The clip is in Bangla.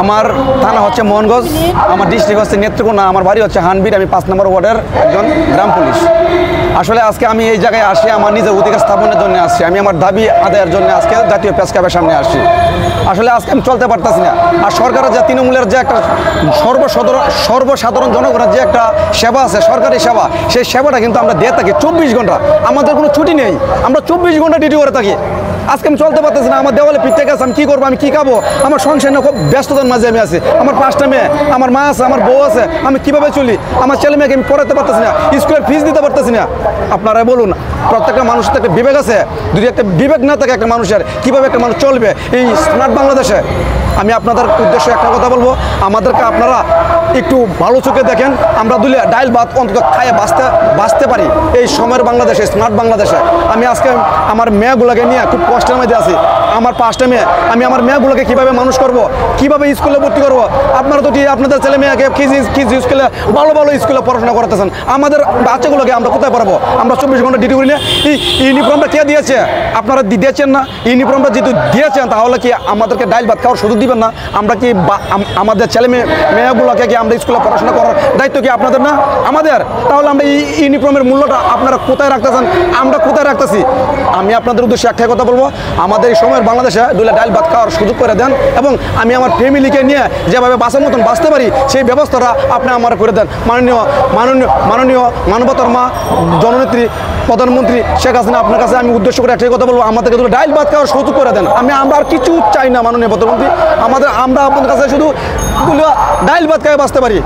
আমার থানা হচ্ছে মোহনগঞ্জ, আমার ডিস্ট্রিক্ট হচ্ছে নেত্রকোনা, আমার বাড়ি হচ্ছে হানবির, আমি 5 নম্বর ওয়ার্ডের একজন গ্রাম পুলিশ। আসলে আজকে আমি এই জায়গায় আসি আমার নিজের অধিকার স্থাপনের জন্য আসছি, আমি আমার দাবি আদায়ের জন্য আজকে জাতীয় প্রেস ক্লাবের সামনে আসি। আসলে আজকে আমি চলতে পারতেছি না। আর সরকারের যে তৃণমূলের যে একটা সর্বসাধারণ জনগণের যে একটা সেবা আছে, সরকারি সেবা, সেই সেবাটা কিন্তু আমরা দিয়ে থাকি 24 ঘন্টা। আমাদের কোনো ছুটি নেই, আমরা 24 ঘন্টা ডিউটি করে থাকি। আজকে আমি চলতে পারতেছি না, আমার দেওয়ালে পিঠে গেছে, আমি কী করবো, আমি কী খাবো, আমার সংসার নিয়ে খুব ব্যস্ততার মাঝে আমি আছি। আমার 5টা মেয়ে, আমার মা আছে, আমার বউ আছে, আমি কীভাবে চলি? আমার ছেলে মেয়েকে আমি পড়াতে পারতেছি না, স্কুলের ফিস দিতে পারতেছি না। আপনারা বলুন, প্রত্যেকটা মানুষের তো একটা বিবেক আছে, যদি একটা বিবেক না থাকে একটা মানুষের, কীভাবে একটা মানুষ চলবে এই স্মার্ট বাংলাদেশে? আমি আপনাদের উদ্দেশ্যে একটা কথা বলবো, আমাদেরকে আপনারা একটু ভালো চোখে দেখেন। আমরা দুলে ডাইল ভাত অন্তত খাইয়ে বাঁচতে পারি এই সময়ের বাংলাদেশে, স্মার্ট বাংলাদেশে। আমি আজকে আমার মেয়েগুলোকে নিয়ে খুব কষ্টের মধ্যে আছি। আমার 5টা মেয়ে, আমি আমার মেয়েগুলোকে কীভাবে মানুষ করব, কীভাবে স্কুলে ভর্তি করব? আপনারা তো আপনাদের ছেলে মেয়েকে কিজি স্কুলে ভালো স্কুলে পড়াশোনা করতেছেন, আমাদের বাচ্চাগুলোকে আমরা কোথায় পড়াবো? আমরা 24 ঘন্টা ডিউটি করি না। এই ইউনিফর্মটা কে দিয়েছে? আপনারা দিয়েছেন না? ইউনিফর্মটা যেহেতু দিয়েছেন, তাহলে কি আমাদেরকে ডাইল ভাত খাওয়ার সুযোগ দিবেন না? আমরা কি আমাদের ছেলে মেয়েগুলোকে কি আমরা স্কুলে পড়াশোনা করার দায়িত্ব কি আপনাদের না, আমাদের? তাহলে আমরা এই ইউনিফর্মের মূল্যটা আপনারা কোথায় রাখতেছেন, আমরা কোথায় রাখতেছি? আমি আপনাদের উদ্দেশ্যে একটাই কথা বলবো, আমাদের এই সময়ের বাংলাদেশে দুলে ডাইল ভাত খাওয়ার সুযোগ করে দেন, এবং আমি আমার ফ্যামিলিকে নিয়ে যেভাবে বাঁচার মতন বাঁচতে পারি সেই ব্যবস্থাটা আপনি আমার করে দেন। মাননীয় মানবতার মা জননেত্রী প্রধানমন্ত্রী শেখ হাসিনা, আপনার কাছে আমি উদ্দেশ্য করে একটাই কথা বলবো, আমাদেরকে দুটো ডাইল ভাত খাওয়ার সুযোগ করে দেন। আমরা আর কিছু চাই না মাননীয় প্রধানমন্ত্রী, আমরা আপনাদের কাছে শুধু ডাইল ভাত খাওয়া বাঁচতে পারি।